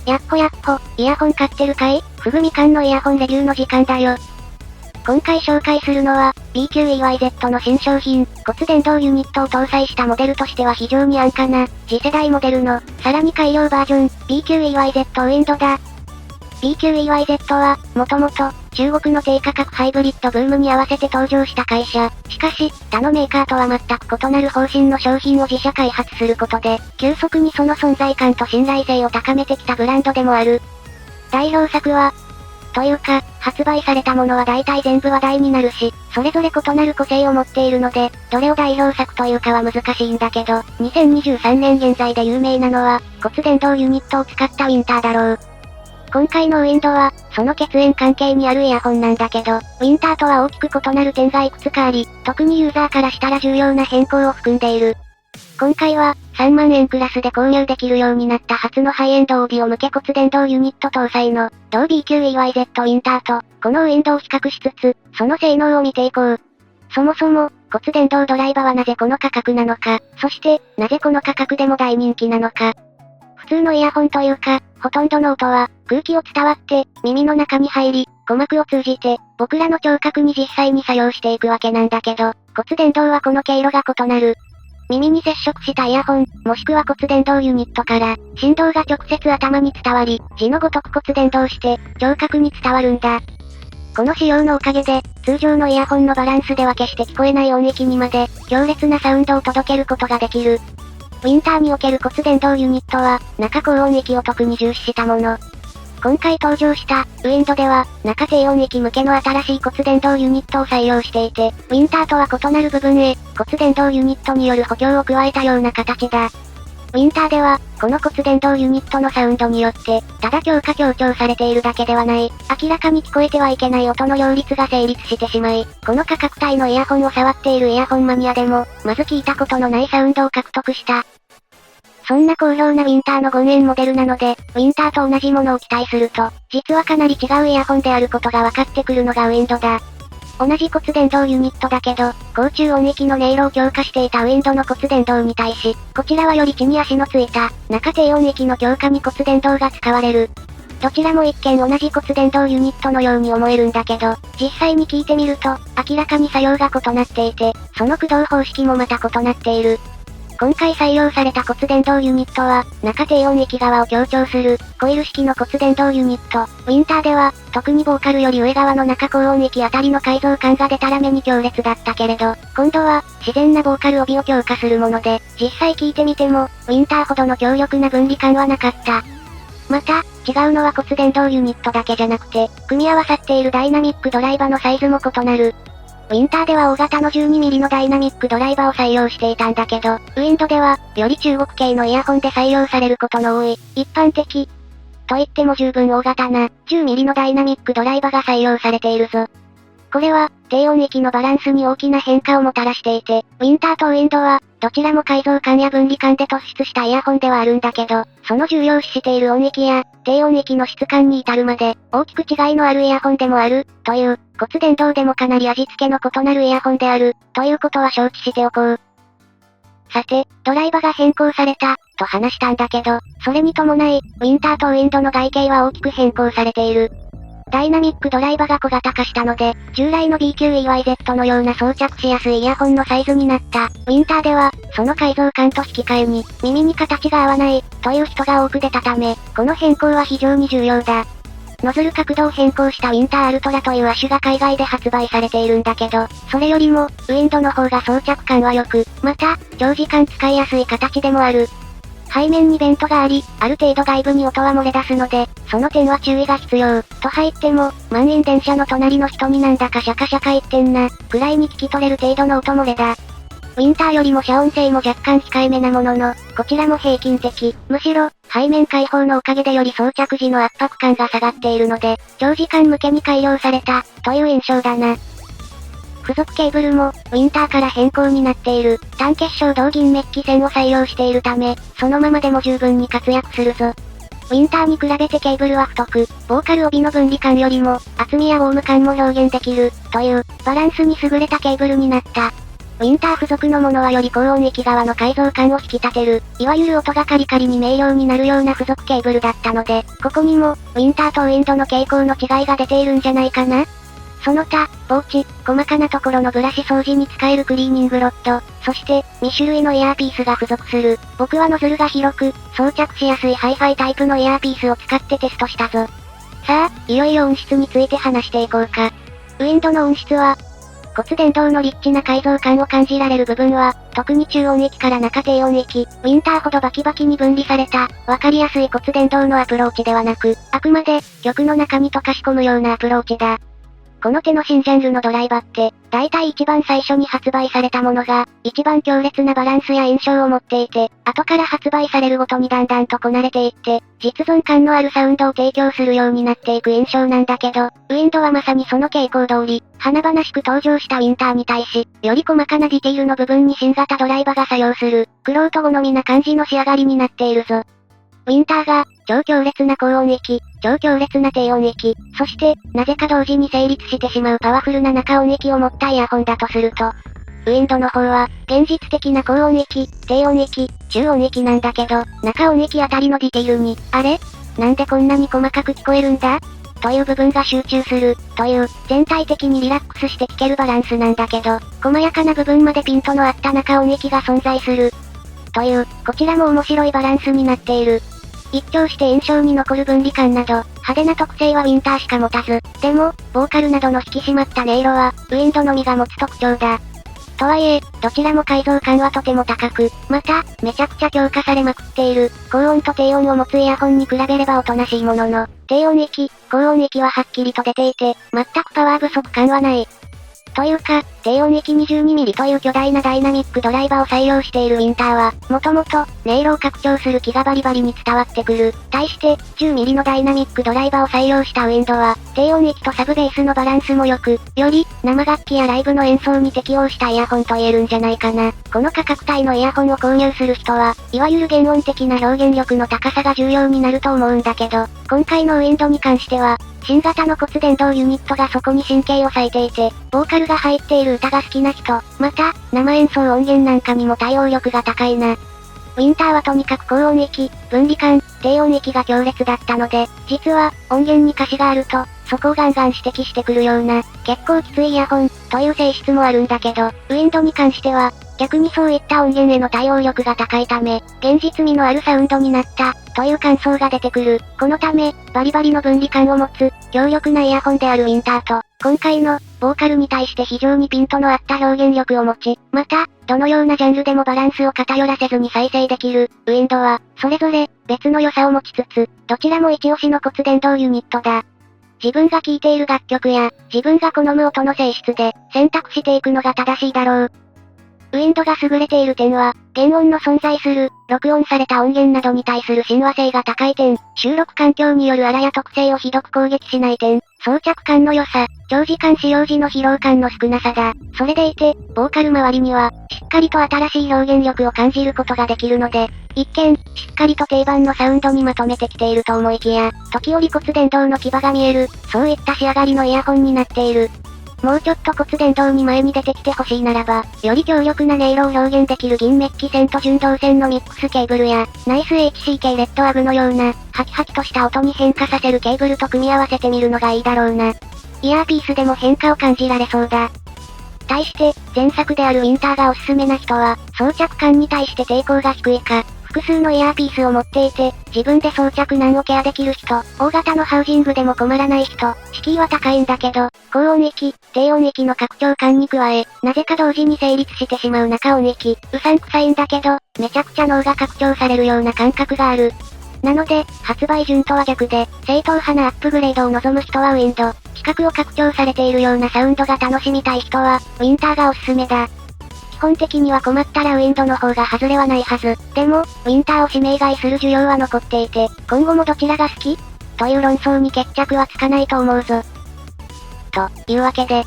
やっほやっほ、イヤホン買ってるかい？ふぐみかんのイヤホンレビューの時間だよ。今回紹介するのは、BQEYZ の新商品、骨伝導ユニットを搭載したモデルとしては非常に安価な、次世代モデルの、さらに改良バージョン、BQEYZ ウィンドだ。BQEYZ は、もともと、中国の低価格ハイブリッドブームに合わせて登場した会社。しかし、他のメーカーとは全く異なる方針の商品を自社開発することで、急速にその存在感と信頼性を高めてきたブランドでもある。代表作は、というか、発売されたものは大体全部話題になるし、それぞれ異なる個性を持っているので、どれを代表作というかは難しいんだけど、2023年現在で有名なのは、骨伝導ユニットを使ったウィンターだろう。今回のウィンドは、その血縁関係にあるイヤホンなんだけど、ウィンターとは大きく異なる点がいくつかあり、特にユーザーからしたら重要な変更を含んでいる。今回は、3万円クラスで購入できるようになった初のハイエンド帯を向け骨伝導ユニット搭載の、同 BQEYZ ウィンターと、このウィンドを比較しつつ、その性能を見ていこう。そもそも、骨伝導ドライバーはなぜこの価格なのか、そして、なぜこの価格でも大人気なのか。普通のイヤホンというか、ほとんどの音は、空気を伝わって、耳の中に入り、鼓膜を通じて、僕らの聴覚に実際に作用していくわけなんだけど、骨伝導はこの経路が異なる。耳に接触したイヤホン、もしくは骨伝導ユニットから、振動が直接頭に伝わり、字のごとく骨伝導して、聴覚に伝わるんだ。この仕様のおかげで、通常のイヤホンのバランスでは決して聞こえない音域にまで、強烈なサウンドを届けることができる。ウィンターにおける骨伝導ユニットは、中高音域を特に重視したもの。今回登場した、ウィンドでは、中低音域向けの新しい骨伝導ユニットを採用していて、ウィンターとは異なる部分へ、骨伝導ユニットによる補強を加えたような形だ。ウィンターでは、この骨伝導ユニットのサウンドによって、ただ強調されているだけではない、明らかに聞こえてはいけない音の両立が成立してしまい、この価格帯のイヤホンを触っているイヤホンマニアでも、まず聞いたことのないサウンドを獲得した。そんな好評なウィンターの5円モデルなので、ウィンターと同じものを期待すると、実はかなり違うイヤホンであることが分かってくるのがウィンドだ。同じ骨伝導ユニットだけど、高中音域の音色を強化していたウィンドの骨伝導に対し、こちらはより地に足のついた、中低音域の強化に骨伝導が使われる。どちらも一見同じ骨伝導ユニットのように思えるんだけど、実際に聞いてみると、明らかに作用が異なっていて、その駆動方式もまた異なっている。今回採用された骨伝導ユニットは、中低音域側を強調する、コイル式の骨伝導ユニット。ウィンターでは、特にボーカルより上側の中高音域あたりの改造感が出たらめに強烈だったけれど、今度は、自然なボーカル帯を強化するもので、実際聞いてみても、ウィンターほどの強力な分離感はなかった。また、違うのは骨伝導ユニットだけじゃなくて、組み合わさっているダイナミックドライバーのサイズも異なる。ウィンターでは大型の 12mm のダイナミックドライバーを採用していたんだけど、ウィンドでは、より中国系のイヤホンで採用されることの多い、一般的。と言っても十分大型な、10mm のダイナミックドライバーが採用されているぞ。これは、低音域のバランスに大きな変化をもたらしていて、ウィンターとウィンドは、どちらも改造感や分離感で突出したイヤホンではあるんだけど、その重要視している音域や、低音域の質感に至るまで、大きく違いのあるイヤホンでもある、という、骨伝導でもかなり味付けの異なるイヤホンである、ということは承知しておこう。さて、ドライバーが変更された、と話したんだけど、それに伴い、ウィンターとウィンドの外形は大きく変更されている。ダイナミックドライバーが小型化したので、従来の BQEYZ のような装着しやすいイヤホンのサイズになった。ウィンターでは、その改造感と引き換えに、耳に形が合わない、という人が多く出たため、この変更は非常に重要だ。ノズル角度を変更したウィンターアルトラという亜種が海外で発売されているんだけど、それよりも、ウィンドの方が装着感は良く、また、長時間使いやすい形でもある。背面にベントがあり、ある程度外部に音は漏れ出すので、その点は注意が必要。と入っても、満員電車の隣の人になんだかシャカシャカ言ってんな、くらいに聞き取れる程度の音漏れだ。ウィンターよりも遮音性も若干控えめなものの、こちらも平均的。むしろ、背面開放のおかげでより装着時の圧迫感が下がっているので、長時間向けに改良された、という印象だな。付属ケーブルも、ウィンターから変更になっている、単結晶銅銀メッキ線を採用しているため、そのままでも十分に活躍するぞ。ウィンターに比べてケーブルは太く、ボーカル帯の分離感よりも、厚みやウォーム感も表現できる、という、バランスに優れたケーブルになった。ウィンター付属のものはより高音域側の改造感を引き立てる、いわゆる音がカリカリに明瞭になるような付属ケーブルだったので、ここにも、ウィンターとウィンドの傾向の違いが出ているんじゃないかな。その他、ポーチ、細かなところのブラシ掃除に使えるクリーニングロッド、そして、2種類のイヤーピースが付属する。僕はノズルが広く、装着しやすいハイファイタイプのイヤーピースを使ってテストしたぞ。さあ、いよいよ音質について話していこうか。ウィンドの音質は、骨伝導のリッチな改造感を感じられる部分は、特に中音域から中低音域、ウィンターほどバキバキに分離された、わかりやすい骨伝導のアプローチではなく、あくまで、曲の中に溶かし込むようなアプローチだ。この手の新ジャンルのドライバって、大体一番最初に発売されたものが、一番強烈なバランスや印象を持っていて、後から発売されるごとにだんだんとこなれていって、実存感のあるサウンドを提供するようになっていく印象なんだけど、ウィンドはまさにその傾向通り、華々しく登場したウィンターに対し、より細かなディティールの部分に新型ドライバが作用する、玄人好みな感じの仕上がりになっているぞ。ウィンターが、超強烈な高音域、超強烈な低音域、そして、なぜか同時に成立してしまうパワフルな中音域を持ったイヤホンだとすると、ウィンドの方は、現実的な高音域、低音域、中音域なんだけど、中音域あたりのディティールに、あれ？なんでこんなに細かく聞こえるんだ？という部分が集中する、という、全体的にリラックスして聞けるバランスなんだけど、細やかな部分までピントの合った中音域が存在する。という、こちらも面白いバランスになっている。一聴して印象に残る分離感など、派手な特性はウィンターしか持たず、でも、ボーカルなどの引き締まった音色は、ウィンドのみが持つ特徴だ。とはいえ、どちらも改造感はとても高く、また、めちゃくちゃ強化されまくっている、高音と低音を持つイヤホンに比べればおとなしいものの、低音域、高音域ははっきりと出ていて、全くパワー不足感はない。というか、低音域 22mm という巨大なダイナミックドライバーを採用しているウィンターは、もともと、音色を拡張する気がバリバリに伝わってくる。対して、10mm のダイナミックドライバーを採用したウィンドは、低音域とサブベースのバランスも良く、より、生楽器やライブの演奏に適応したイヤホンと言えるんじゃないかな。この価格帯のイヤホンを購入する人は、いわゆる原音的な表現力の高さが重要になると思うんだけど、今回のウィンドに関しては、新型の骨伝導ユニットがそこに神経を割いていて、ボーカルが入っている歌が好きな人、また、生演奏音源なんかにも対応力が高いな。ウィンターはとにかく高音域、分離感、低音域が強烈だったので、実は、音源に歌詞があると、そこをガンガン指摘してくるような、結構きついイヤホン、という性質もあるんだけど、ウィンドに関しては、逆にそういった音源への対応力が高いため、現実味のあるサウンドになった、という感想が出てくる。このため、バリバリの分離感を持つ、強力なイヤホンであるウィンターと、今回の、ボーカルに対して非常にピントの合った表現力を持ち、また、どのようなジャンルでもバランスを偏らせずに再生できる、ウィンドは、それぞれ、別の良さを持ちつつ、どちらも一押しの骨伝導ユニットだ。自分が聴いている楽曲や、自分が好む音の性質で、選択していくのが正しいだろう。ウィンドが優れている点は、原音の存在する、録音された音源などに対する親和性が高い点、収録環境による荒や特性をひどく攻撃しない点、装着感の良さ、長時間使用時の疲労感の少なさだ。それでいて、ボーカル周りには、しっかりと新しい表現力を感じることができるので、一見、しっかりと定番のサウンドにまとめてきていると思いきや、時折骨伝導の牙が見える、そういった仕上がりのイヤホンになっている。もうちょっと骨伝導に前に出てきてほしいならば、より強力な音色を表現できる銀メッキ線と純導線のミックスケーブルや、ナイス HCK レッドアグのような、ハキハキとした音に変化させるケーブルと組み合わせてみるのがいいだろうな。イヤーピースでも変化を感じられそうだ。対して、前作であるウィンターがおすすめな人は、装着感に対して抵抗が低いか、複数のイヤーピースを持っていて、自分で装着難をケアできる人、大型のハウジングでも困らない人、敷居は高いんだけど、高音域、低音域の拡張感に加え、なぜか同時に成立してしまう中音域、うさんくさいんだけど、めちゃくちゃ脳が拡張されるような感覚がある。なので、発売順とは逆で、正統派なアップグレードを望む人はウィンド、規格を拡張されているようなサウンドが楽しみたい人は、ウィンターがおすすめだ。基本的には困ったらウィンドの方が外れはないはず。でも、ウィンターを指名買いする需要は残っていて、今後もどちらが好きという論争に決着はつかないと思うぞ。というわけで、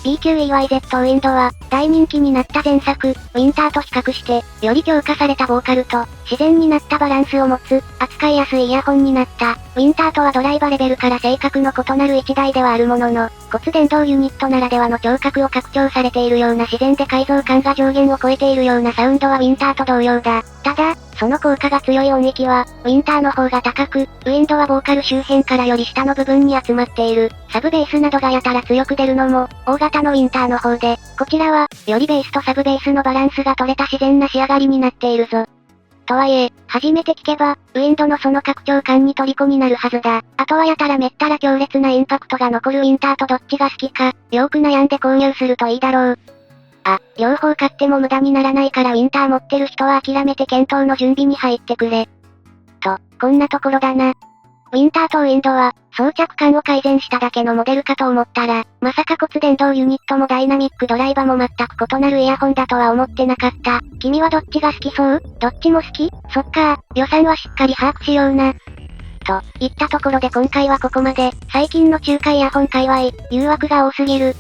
BQEYZ ウィンドは、大人気になった前作、ウィンターと比較して、より強化されたボーカルと、自然になったバランスを持つ、扱いやすいイヤホンになった。ウィンターとはドライバレベルから性格の異なる一台ではあるものの、骨伝導ユニットならではの聴覚を拡張されているような自然で改造感が上限を超えているようなサウンドはウィンターと同様だ。ただ、その効果が強い音域は、ウィンターの方が高く、ウィンドはボーカル周辺からより下の部分に集まっている。サブベースなどがやたら強く出るのも、大型のウィンターの方で、こちらは、よりベースとサブベースのバランスが取れた自然な仕上がりになっているぞ。とはいえ、初めて聞けば、ウィンドのその拡張感に虜になるはずだ。あとはやたらめったら強烈なインパクトが残るウィンターとどっちが好きか、よーく悩んで購入するといいだろう。両方買っても無駄にならないからウィンター持ってる人は諦めて検討の準備に入ってくれ。と、こんなところだな。ウィンターとウィンドは、装着感を改善しただけのモデルかと思ったら、まさか骨伝導ユニットもダイナミックドライバも全く異なるイヤホンだとは思ってなかった。君はどっちが好きそう？どっちも好き？そっか予算はしっかり把握しような。といったところで今回はここまで。最近の中華イヤホン界隈、誘惑が多すぎる。